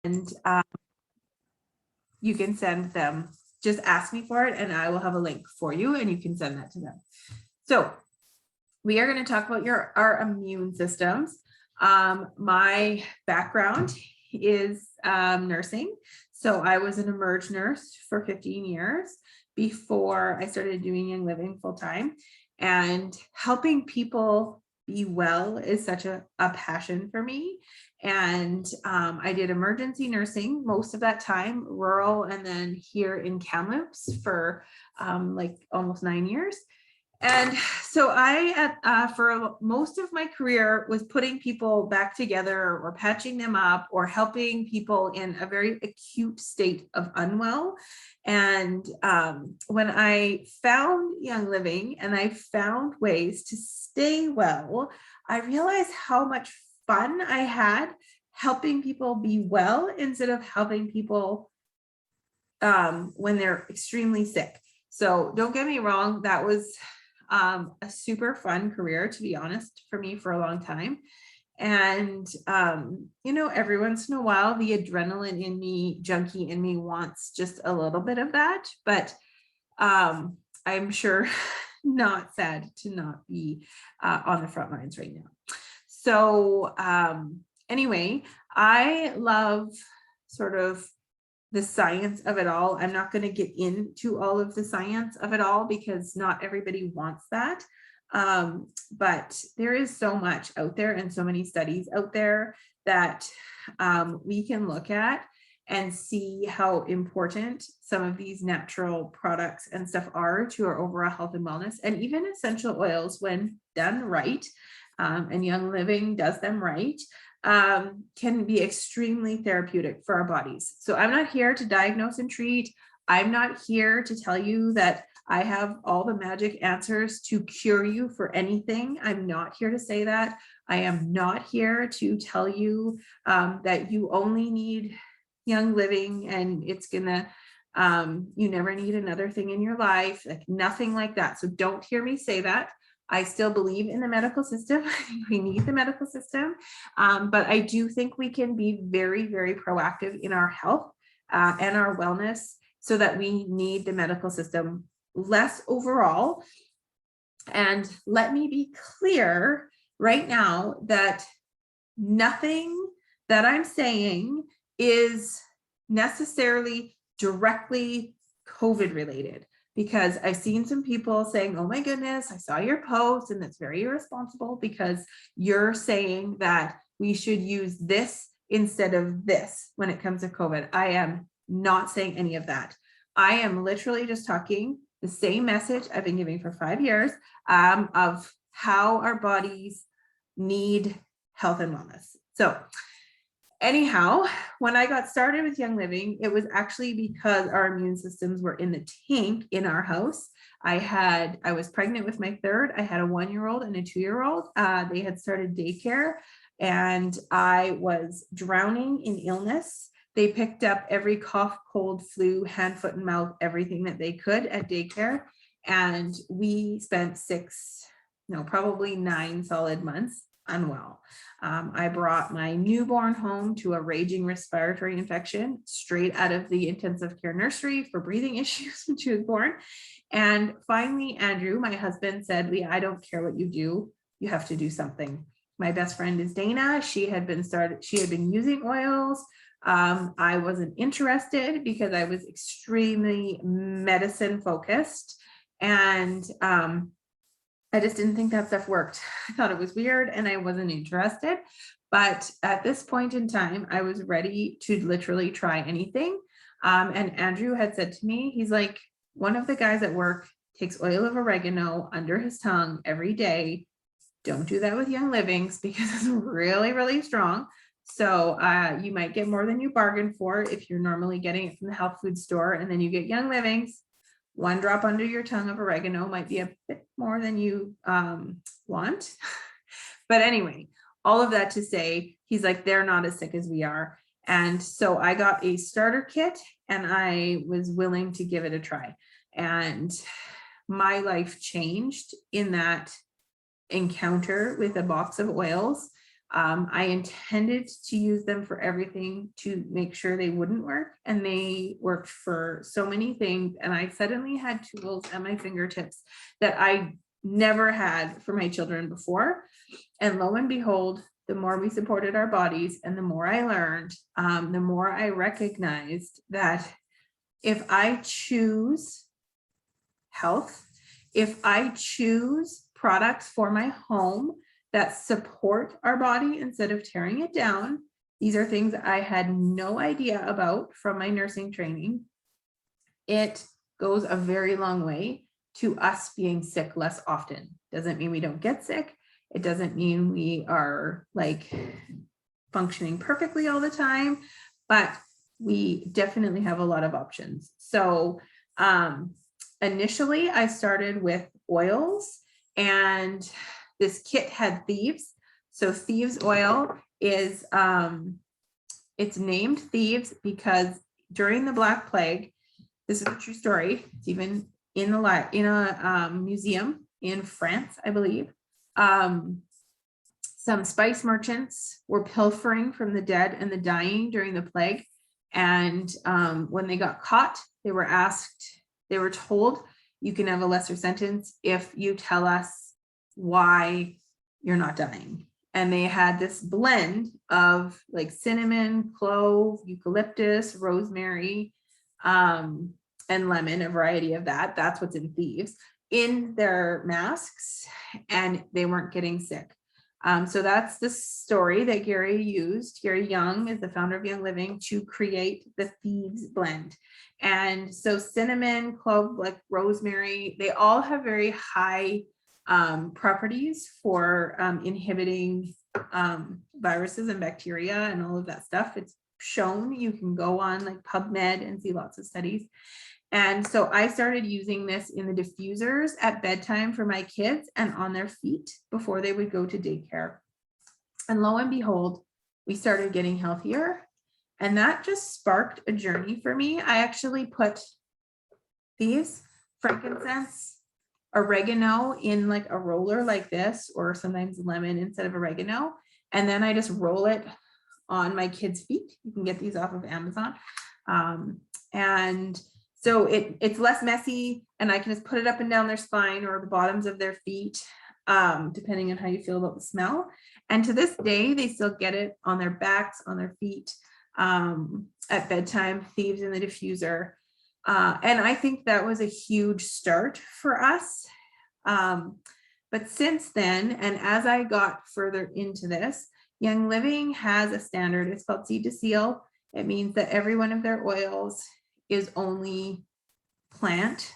and you can send them, just ask me for it and I will have a link for you and you can send that to them. So we are going to talk about our immune systems. My background is nursing. So I was an Emerge nurse for 15 years before I started doing Young Living full time, and helping people be well is such a passion for me. And I did emergency nursing most of that time, rural, and then here in Kamloops for like almost 9 years. And so I, for most of my career, was putting people back together or patching them up or helping people in a very acute state of unwell. And when I found Young Living and I found ways to stay well, I realized how much fun I had helping people be well instead of helping people when they're extremely sick. So don't get me wrong, that was a super fun career, to be honest, for me for a long time. And, you know, every once in a while, the adrenaline in me, junkie in me wants just a little bit of that, but I'm sure not sad to not be on the front lines right now. So anyway, I love sort of the science of it all. I'm not going to get into all of the science of it all because not everybody wants that. But there is so much out there and so many studies out there that we can look at and see how important some of these natural products and stuff are to our overall health and wellness. And even essential oils, when done right, and Young Living does them right, can be extremely therapeutic for our bodies. So I'm not here to diagnose and treat. I'm not here to tell you that I have all the magic answers to cure you for anything. I'm not here to say that. I am not here to tell you that you only need Young Living and it's gonna, you never need another thing in your life, like nothing like that. So don't hear me say that. I still believe in the medical system. We need the medical system. But I do think we can be very, very proactive in our health and our wellness so that we need the medical system less overall. And let me be clear right now that nothing that I'm saying is necessarily directly COVID related. Because I've seen some people saying, oh my goodness, I saw your post and that's very irresponsible because you're saying that we should use this instead of this when it comes to COVID. I am not saying any of that. I am literally just talking the same message I've been giving for 5 years of how our bodies need health and wellness. So anyhow, when I got started with Young Living, it was actually because our immune systems were in the tank in our house. I was pregnant with my third. I had a 1-year-old and a 2-year-old. They had started daycare and I was drowning in illness. They picked up every cough, cold, flu, hand, foot, and mouth, everything that they could at daycare. And we spent probably 9 solid months unwell. I brought my newborn home to a raging respiratory infection straight out of the intensive care nursery for breathing issues when she was born. And finally, Andrew, my husband, said, Leah, I don't care what you do. You have to do something. My best friend is Dana. She had been using oils. I wasn't interested because I was extremely medicine focused. And I just didn't think that stuff worked. I thought it was weird and I wasn't interested. But at this point in time, I was ready to literally try anything. And Andrew had said to me, he's like, one of the guys at work takes oil of oregano under his tongue every day. Don't do that with Young Livings because it's really, really strong. So you might get more than you bargained for if you're normally getting it from the health food store and then you get Young Livings. 1 drop under your tongue of oregano might be a bit more than you want. But anyway, all of that to say, he's like, they're not as sick as we are. And so I got a starter kit and I was willing to give it a try. And my life changed in that encounter with a box of oils. I intended to use them for everything to make sure they wouldn't work, and they worked for so many things. And I suddenly had tools at my fingertips that I never had for my children before. And lo and behold, the more we supported our bodies and the more I learned, the more I recognized that if I choose health, if I choose products for my home that support our body instead of tearing it down, these are things I had no idea about from my nursing training. It goes a very long way to us being sick less often. Doesn't mean we don't get sick. It doesn't mean we are like functioning perfectly all the time, but we definitely have a lot of options. So initially I started with oils, and this kit had Thieves. So Thieves oil is, it's named Thieves because during the Black Plague, this is a true story. It's even in a museum in France, I believe. Some spice merchants were pilfering from the dead and the dying during the plague. And when they got caught, they were told, you can have a lesser sentence if you tell us why you're not dying. And they had this blend of like cinnamon, clove, eucalyptus, rosemary, and lemon, a variety of that. That's what's in Thieves in their masks, and they weren't getting sick. So that's the story that Gary used. Gary Young is the founder of Young Living to create the Thieves blend. And so cinnamon, clove, like rosemary, they all have very high properties for inhibiting viruses and bacteria and all of that stuff. It's shown. You can go on like PubMed and see lots of studies. And so I started using this in the diffusers at bedtime for my kids and on their feet before they would go to daycare. And lo and behold, we started getting healthier. And that just sparked a journey for me. I actually put these frankincense, oregano in like a roller like this, or sometimes lemon instead of oregano. And then I just roll it on my kids' feet. You can get these off of Amazon. And so it's less messy, and I can just put it up and down their spine or the bottoms of their feet, depending on how you feel about the smell. And to this day, they still get it on their backs, on their feet, at bedtime, Thieves in the diffuser. And I think that was a huge start for us. But since then, and as I got further into this, Young Living has a standard. It's called Seed to Seal. It means that every one of their oils is only plant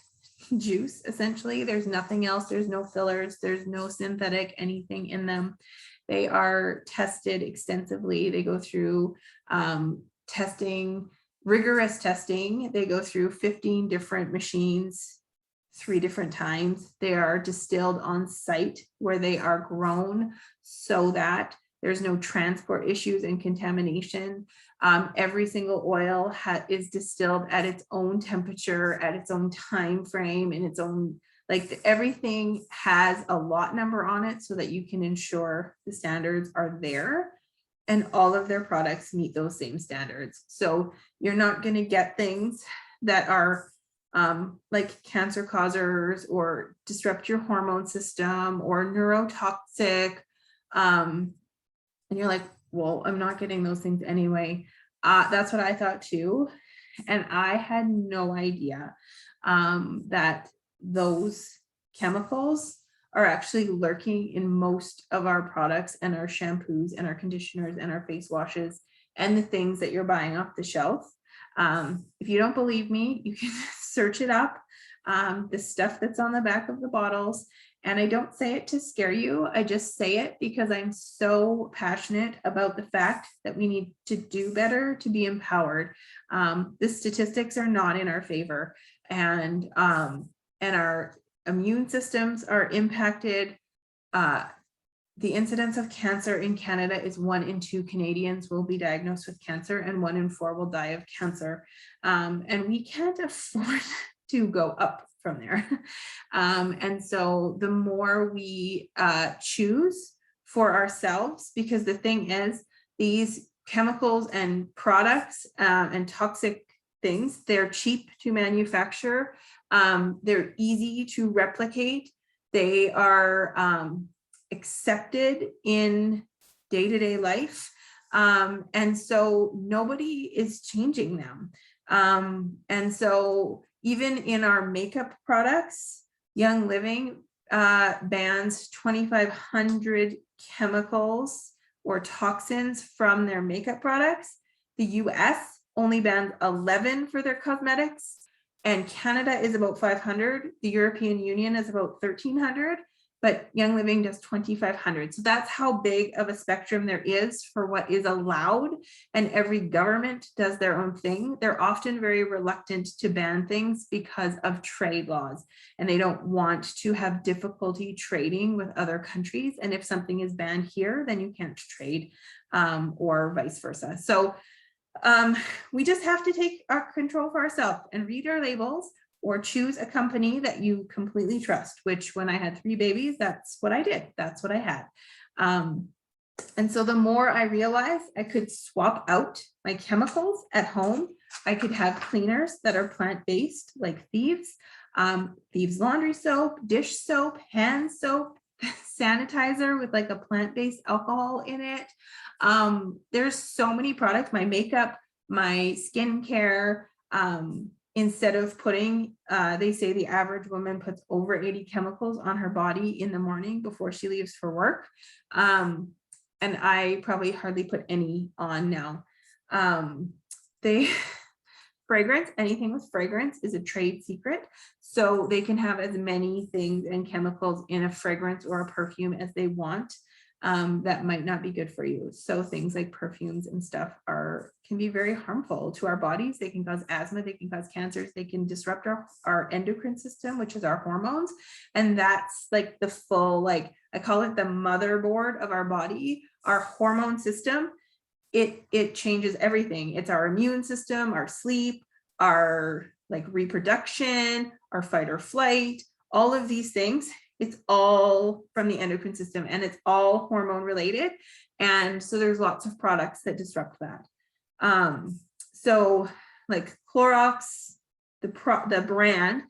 juice, essentially. There's nothing else. There's no fillers. There's no synthetic anything in them. They are tested extensively. They go through testing, rigorous testing. They go through 15 different machines 3 different times. They are distilled on site where they are grown so that there's no transport issues and contamination. Every single oil is distilled at its own temperature, at its own time frame, in its own, like everything has a lot number on it so that you can ensure the standards are there, and all of their products meet those same standards. So you're not going to get things that are like cancer causers or disrupt your hormone system or neurotoxic. And you're like, well, I'm not getting those things anyway. That's what I thought too. And I had no idea that those chemicals are actually lurking in most of our products and our shampoos and our conditioners and our face washes and the things that you're buying off the shelf. If you don't believe me, you can search it up, the stuff that's on the back of the bottles. And I don't say it to scare you. I just say it because I'm so passionate about the fact that we need to do better to be empowered. The statistics are not in our favor, and our immune systems are impacted. The incidence of cancer in Canada is 1 in 2 Canadians will be diagnosed with cancer, and 1 in 4 will die of cancer. And we can't afford to go up from there. And so the more we choose for ourselves, because the thing is, these chemicals and products and toxic things, they're cheap to manufacture. They're easy to replicate. They are accepted in day-to-day life. And so nobody is changing them. And so even in our makeup products, Young Living bans 2,500 chemicals or toxins from their makeup products. The US only bans 11 for their cosmetics, and Canada is about 500. The European Union is about 1,300, but Young Living does 2,500. So that's how big of a spectrum there is for what is allowed, and every government does their own thing. They're often very reluctant to ban things because of trade laws, and they don't want to have difficulty trading with other countries. And if something is banned here, then you can't trade, or vice versa. So we just have to take our control for ourselves and read our labels, or choose a company that you completely trust, which when I had 3 babies, that's what I did. That's what I had. And so the more I realized I could swap out my chemicals at home, I could have cleaners that are plant-based, like Thieves, Thieves laundry soap, dish soap, hand soap, sanitizer with like a plant-based alcohol in it. There's so many products, my makeup, my skincare, instead of putting, they say the average woman puts over 80 chemicals on her body in the morning before she leaves for work. And I probably hardly put any on now. Fragrance, anything with fragrance is a trade secret. So they can have as many things and chemicals in a fragrance or a perfume as they want. That might not be good for you. So things like perfumes and stuff can be very harmful to our bodies. They can cause asthma, they can cause cancers, they can disrupt our endocrine system, which is our hormones. And that's like the full, like I call it the motherboard of our body, our hormone system. It changes everything. It's our immune system, our sleep, our like reproduction, our fight or flight, all of these things. It's all from the endocrine system, and it's all hormone related. And so there's lots of products that disrupt that. So like Clorox, the brand,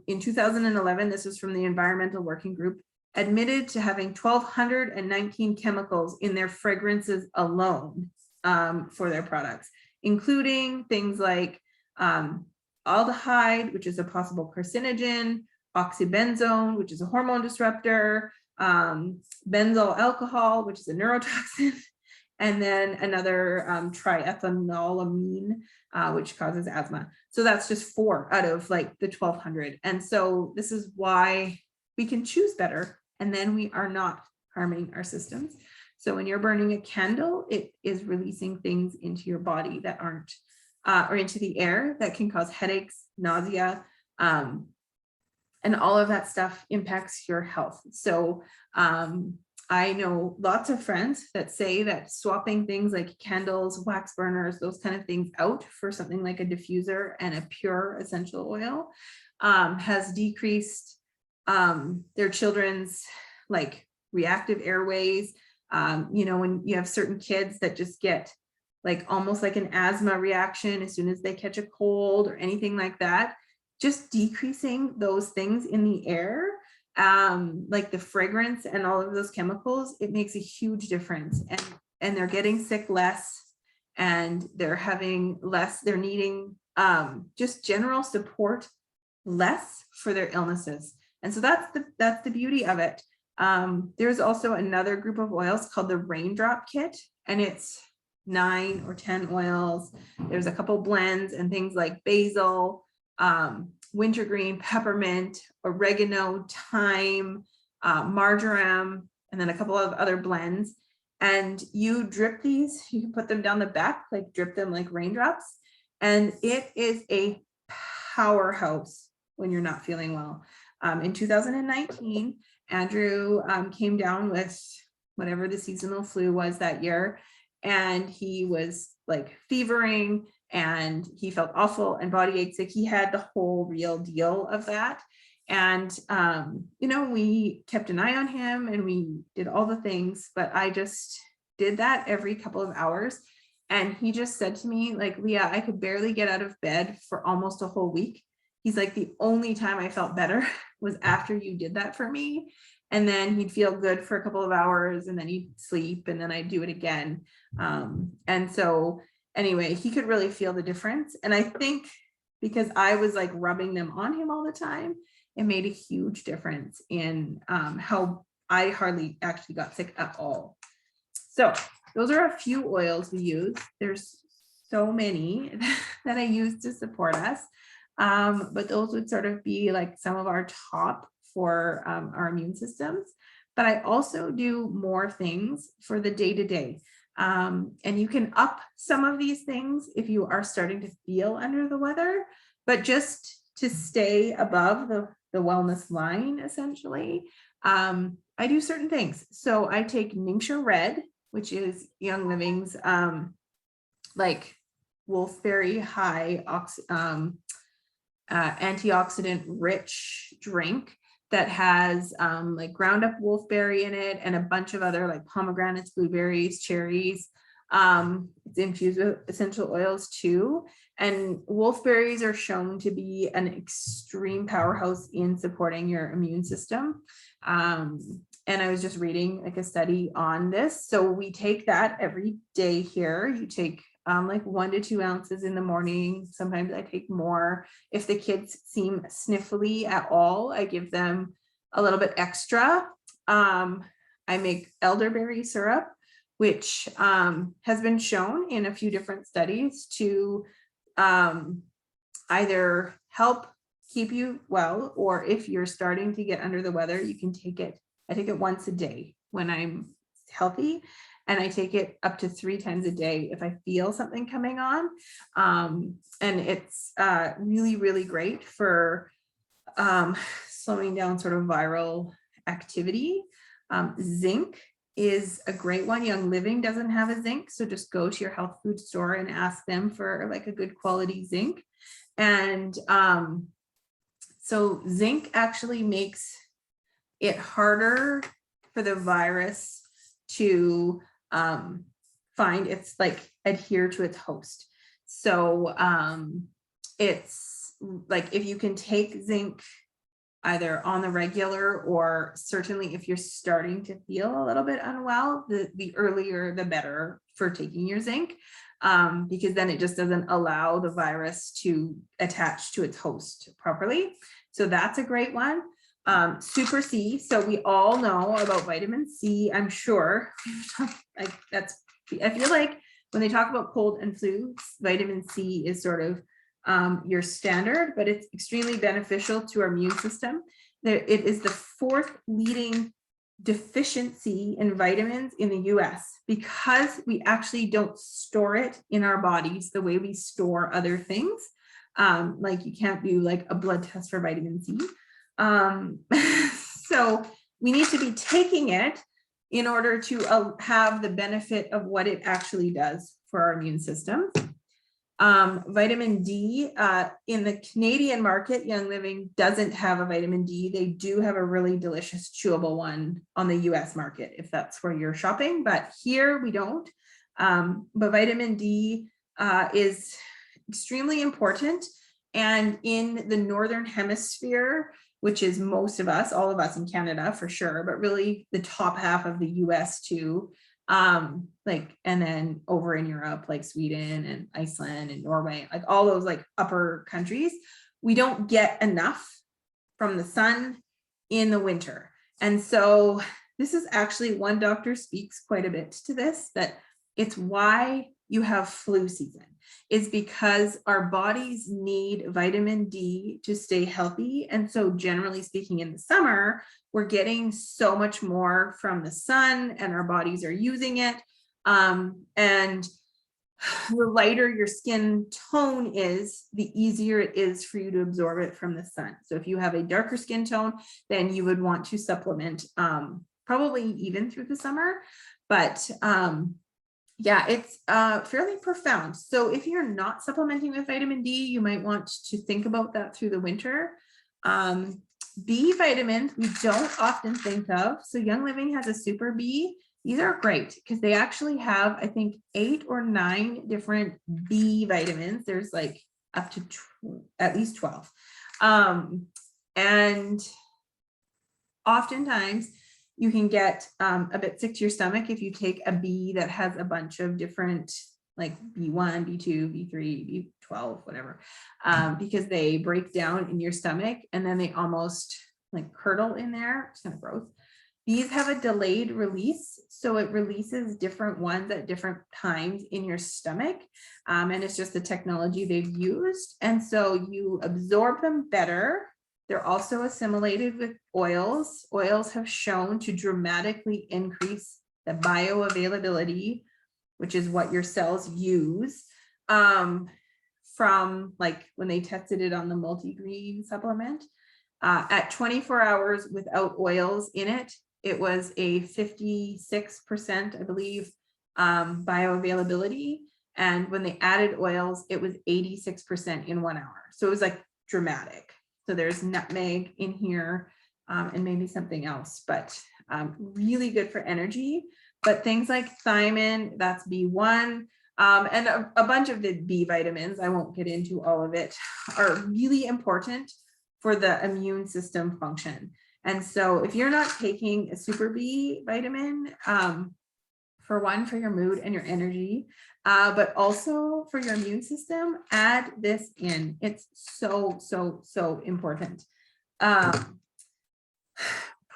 in 2011, this was from the Environmental Working Group, admitted to having 1,219 chemicals in their fragrances alone, for their products, including things like aldehyde, which is a possible carcinogen, oxybenzone, which is a hormone disruptor, benzyl alcohol, which is a neurotoxin, and then another triethanolamine, which causes asthma. So that's just 4 out of like the 1,200. And so this is why we can choose better, and then we are not harming our systems. So when you're burning a candle, it is releasing things into your body that aren't, or into the air that can cause headaches, nausea, and all of that stuff impacts your health. So I know lots of friends that say that swapping things like candles, wax burners, those kind of things out for something like a diffuser and a pure essential oil has decreased their children's like reactive airways. You know, when you have certain kids that just get like almost like an asthma reaction as soon as they catch a cold or anything like that, just decreasing those things in the air, like the fragrance and all of those chemicals, it makes a huge difference. And they're getting sick less, and they're having less, they're needing just general support less for their illnesses. And so that's the beauty of it. There's also another group of oils called the Raindrop Kit, and it's 9 or 10 oils. There's a couple blends and things like basil, wintergreen, peppermint, oregano, thyme, marjoram, and then a couple of other blends. And you drip these, you can put them down the back, like drip them like raindrops. And it is a powerhouse when you're not feeling well. In 2019, Andrew came down with whatever the seasonal flu was that year, and he was like fevering, and he felt awful and body aches. Like he had the whole real deal of that. And, we kept an eye on him and we did all the things, but I just did that every couple of hours. And he just said to me, like, Leah, I could barely get out of bed for almost a whole week. He's like, the only time I felt better was after you did that for me. And then he'd feel good for a couple of hours and then he'd sleep and then I'd do it again. And so anyway, he could really feel the difference. And I think because I was like rubbing them on him all the time, it made a huge difference in how I hardly actually got sick at all. So those are a few oils we use. There's so many that I use to support us. But those would sort of be like some of our top for our immune systems. But I also do more things for the day-to-day. And you can up some of these things if you are starting to feel under the weather, but just to stay above the wellness line, essentially, I do certain things. So I take Ningxia Red, which is Young Living's like wolfberry high antioxidant rich drink that has like ground up wolfberry in it and a bunch of other like pomegranates, blueberries, cherries. It's infused with essential oils too. And wolfberries are shown to be an extreme powerhouse in supporting your immune system. And I was just reading like a study on this. So we take that every day here. You take like 1 to 2 ounces in the morning. Sometimes I take more. If the kids seem sniffly at all, I give them a little bit extra. I make elderberry syrup, which has been shown in a few different studies to either help keep you well, or if you're starting to get under the weather, you can take it. I take it once a day when I'm healthy, and I take it up to 3 times a day if I feel something coming on. And it's really, really great for slowing down sort of viral activity. Zinc is a great one. Young Living doesn't have a zinc, so just go to your health food store and ask them for like a good quality zinc. And so zinc actually makes it harder for the virus to find its like adhere to its host. So it's like if you can take zinc either on the regular, or certainly if you're starting to feel a little bit unwell, the earlier the better for taking your zinc, because then it just doesn't allow the virus to attach to its host properly. So that's a great one. Super C. So we all know about vitamin C, I'm sure. I feel like when they talk about cold and flu, vitamin C is sort of your standard, but it's extremely beneficial to our immune system. It is the 4th leading deficiency in vitamins in the US because we actually don't store it in our bodies the way we store other things. Like you can't do like a blood test for vitamin C. So we need to be taking it in order to have the benefit of what it actually does for our immune system. Vitamin D, in the Canadian market, Young Living doesn't have a vitamin D. They do have a really delicious chewable one on the US market, if that's where you're shopping, but here we don't. But vitamin D is extremely important. And in the Northern Hemisphere, which is most of us, all of us in Canada for sure, but really the top half of the US too, and then over in Europe, like Sweden and Iceland and Norway, like all those like upper countries, we don't get enough from the sun in the winter. And so this is actually, one doctor speaks quite a bit to this, that it's why you have flu season, is because our bodies need vitamin D to stay healthy. And so generally speaking, in the summer, we're getting so much more from the sun and our bodies are using it. And the lighter your skin tone is, the easier it is for you to absorb it from the sun. So if you have a darker skin tone, then you would want to supplement probably even through the summer. But yeah, it's fairly profound. So if you're not supplementing with vitamin D, you might want to think about that through the winter. B vitamins we don't often think of. So Young Living has a Super B. These are great because they actually have, I think, 8 or 9 different B vitamins. There's like up to at least 12. And oftentimes you can get a bit sick to your stomach if you take a B that has a bunch of different, like B1, B2, B3, B12, whatever, because they break down in your stomach and then they almost like curdle in there. It's kind of gross. These have a delayed release, so it releases different ones at different times in your stomach, and it's just the technology they've used, and so you absorb them better. They're also assimilated with oils. Oils have shown to dramatically increase the bioavailability, which is what your cells use, from like when they tested it on the multigreen supplement. At 24 hours without oils in it, it was a 56%, I believe, bioavailability. And when they added oils, it was 86% in 1 hour. So it was like dramatic. So there's nutmeg in here, and maybe something else, but really good for energy. But things like thiamine, that's B1, and a bunch of the B vitamins, I won't get into all of it, are really important for the immune system function. And so if you're not taking a Super B vitamin, for one, for your mood and your energy, but also for your immune system, add this in. It's so, so, so important.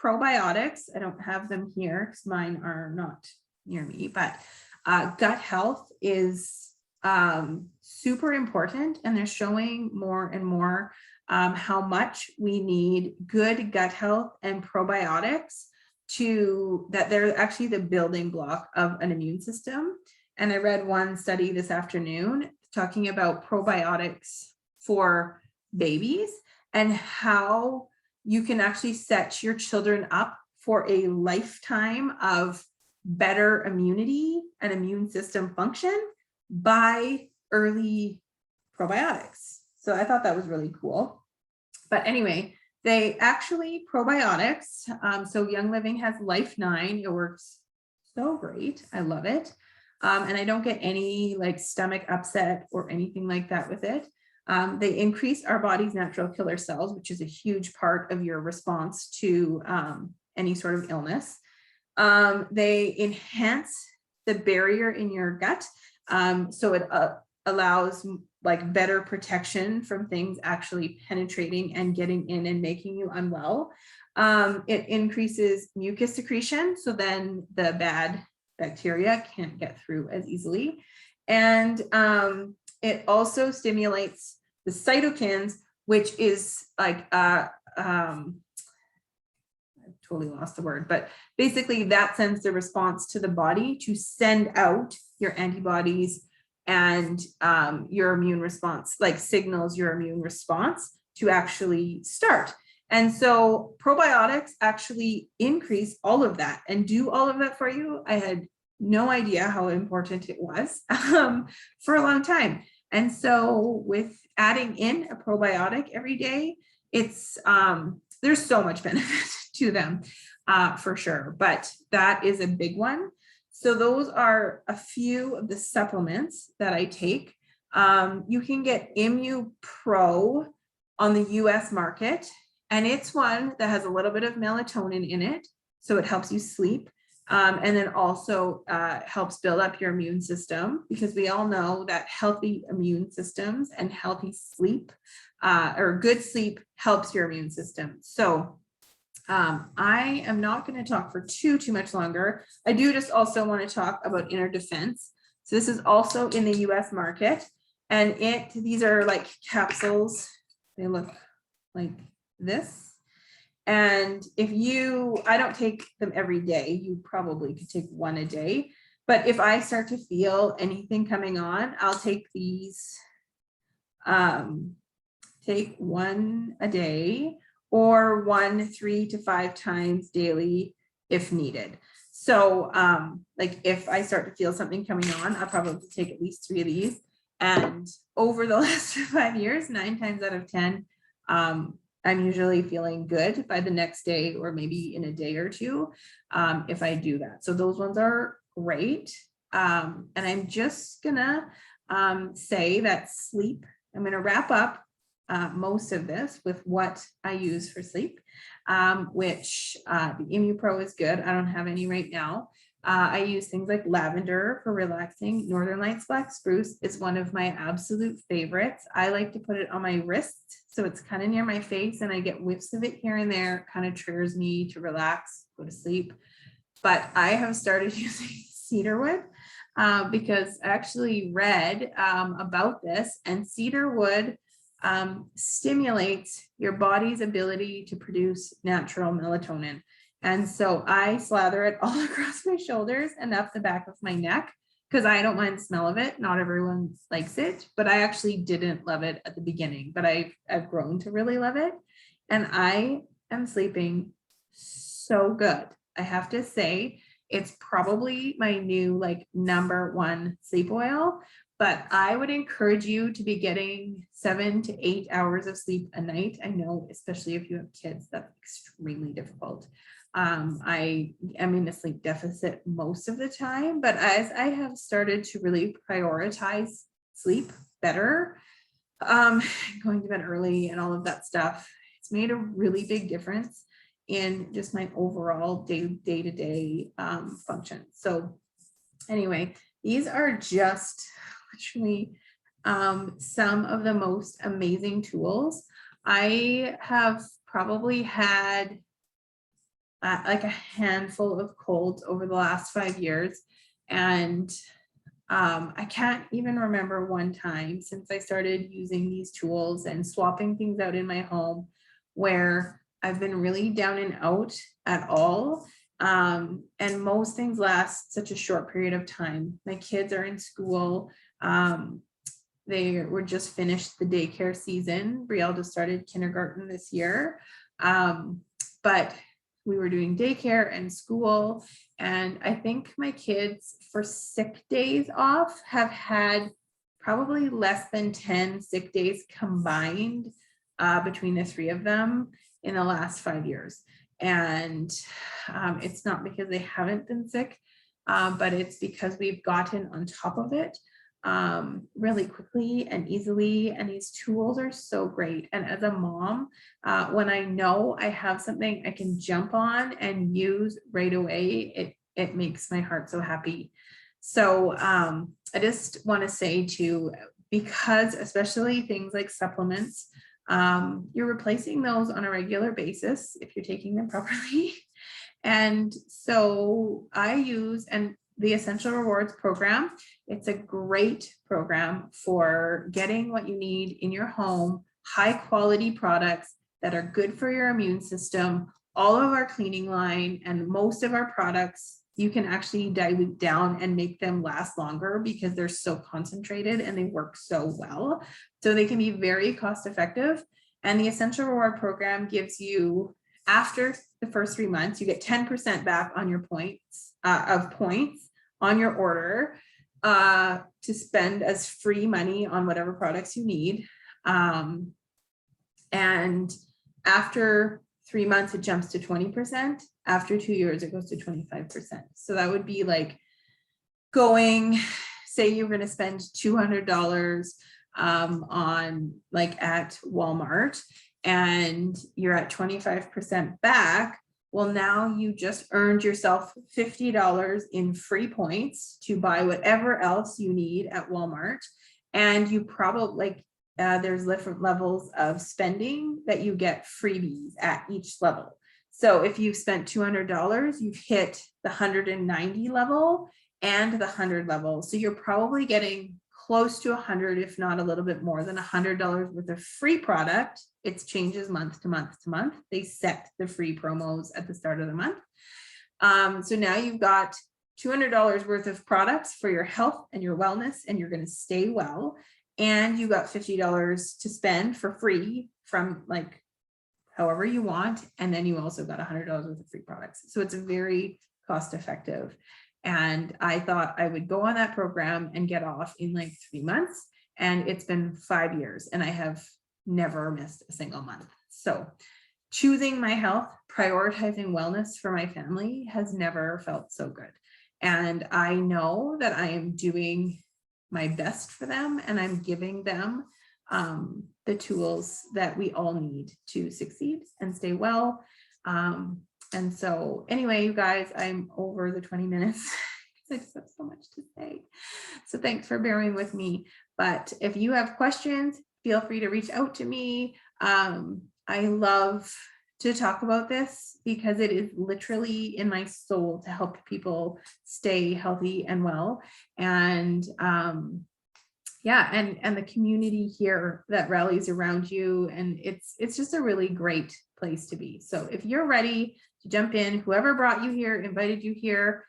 Probiotics, I don't have them here because mine are not near me, but gut health is super important, and they're showing more and more how much we need good gut health and probiotics that they're actually the building block of an immune system. And I read one study this afternoon talking about probiotics for babies and how you can actually set your children up for a lifetime of better immunity and immune system function by early probiotics. So I thought that was really cool. But anyway, they actually probiotics. So Young Living has Life 9. It works so great. I love it. And I don't get any like stomach upset or anything like that with it. They increase our body's natural killer cells, which is a huge part of your response to any sort of illness. They enhance the barrier in your gut. So it allows like better protection from things actually penetrating and getting in and making you unwell. It increases mucus secretion, so then the bad bacteria can't get through as easily. And it also stimulates the cytokines, which is like, I totally lost the word, but basically that sends the response to the body to send out your antibodies and your immune response, like signals your immune response to actually start. And so probiotics actually increase all of that and do all of that for you. I had no idea how important it was for a long time. And so with adding in a probiotic every day, it's there's so much benefit to them for sure, but that is a big one. So those are a few of the supplements that I take. You can get Immu Pro on the US market, and it's one that has a little bit of melatonin in it, so it helps you sleep. And then also helps build up your immune system, because we all know that healthy immune systems and healthy sleep or good sleep helps your immune system. So I am not going to talk for too much longer. I do just also want to talk about Inner Defense. So this is also in the US market, and these are like capsules. They look like this. And I don't take them every day. You probably could take one a day. But if I start to feel anything coming on, I'll take these, take one a day, or 1 3 to 5 times daily if needed. So like if I start to feel something coming on, I'll probably take at least 3 of these. And over the last 5 years, 9 times out of 10, I'm usually feeling good by the next day or maybe in a day or two if I do that. So those ones are great. And I'm just gonna say that sleep, I'm gonna wrap up most of this with what I use for sleep, which the ImmuPro is good. I don't have any right now. I use things like lavender for relaxing. Northern Lights Black Spruce is one of my absolute favorites. I like to put it on my wrist, so it's kind of near my face and I get whiffs of it here and there. It kind of triggers me to relax, go to sleep. But I have started using cedarwood because I actually read about this, and cedarwood stimulates your body's ability to produce natural melatonin. And so I slather it all across my shoulders and up the back of my neck because I don't mind the smell of it. Not everyone likes it, but I actually didn't love it at the beginning, but I've grown to really love it. And I am sleeping so good. I have to say, it's probably my new like #1 sleep oil, but I would encourage you to be getting 7 to 8 hours of sleep a night. I know, especially if you have kids, that's extremely difficult. I am in a sleep deficit most of the time, but as I have started to really prioritize sleep better, going to bed early and all of that stuff, it's made a really big difference in just my overall day-to-day function. So anyway, these are just literally some of the most amazing tools. I have probably had like a handful of colds over the last 5 years. And I can't even remember one time since I started using these tools and swapping things out in my home where I've been really down and out at all. And most things last such a short period of time. My kids are in school. They were just finished the daycare season. Brielle just started kindergarten this year. But we were doing daycare and school. And I think my kids for sick days off have had probably less than 10 sick days combined between the three of them in the last 5 years. And it's not because they haven't been sick, but it's because we've gotten on top of it really quickly and easily. And these tools are so great. And as a mom, when I know I have something I can jump on and use right away, it makes my heart so happy. So I just want to say too, because especially things like supplements, you're replacing those on a regular basis if you're taking them properly. And so I use the Essential Rewards program. It's a great program for getting what you need in your home, high quality products that are good for your immune system. All of our cleaning line and most of our products, you can actually dilute down and make them last longer because they're so concentrated and they work so well. So they can be very cost effective. And the Essential Reward program gives you, after the first 3 months, you get 10% back on your points on your order to spend as free money on whatever products you need. And after 3 months, it jumps to 20%. After 2 years, it goes to 25%. So that would be like going, say you're going to spend $200 on like at Walmart and you're at 25% back. Well, now you just earned yourself $50 in free points to buy whatever else you need at Walmart. And you probably there's different levels of spending that you get freebies at each level. So if you've spent $200, you've hit the 190 level and the 100 level. So you're probably getting close to 100, if not a little bit more than $100 worth of free product. It changes month to month to month. They set the free promos at the start of the month. So now you've got $200 worth of products for your health and your wellness, and you're going to stay well. And you got $50 to spend for free from like however you want. And then you also got $100 worth of free products. So it's very cost effective. And I thought I would go on that program and get off in like 3 months. And it's been 5 years and I have never missed a single month. So choosing my health, prioritizing wellness for my family has never felt so good. And I know that I am doing my best for them, and I'm giving them the tools that we all need to succeed and stay well. And so anyway, you guys, I'm over the 20 minutes. I just have so much to say. So thanks for bearing with me. But if you have questions, feel free to reach out to me. I love to talk about this because it is literally in my soul to help people stay healthy and well. And yeah, and the community here that rallies around you, and it's just a really great place to be. So if you're ready to jump in, whoever brought you here, invited you here,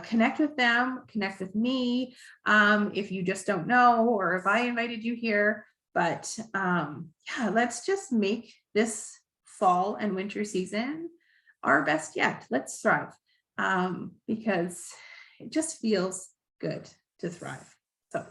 connect with them, connect with me, if you just don't know, or if I invited you here. But yeah, let's just make this fall and winter season our best yet. Let's thrive, because it just feels good to thrive. So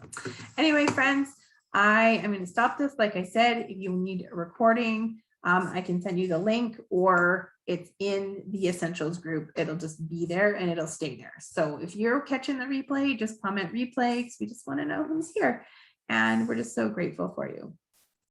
anyway, friends, I am going to stop this. Like I said, if you need a recording, I can send you the link, or it's in the essentials group. It'll just be there and it'll stay there. So if you're catching the replay, just comment replay, because we just want to know who's here. And we're just so grateful for you.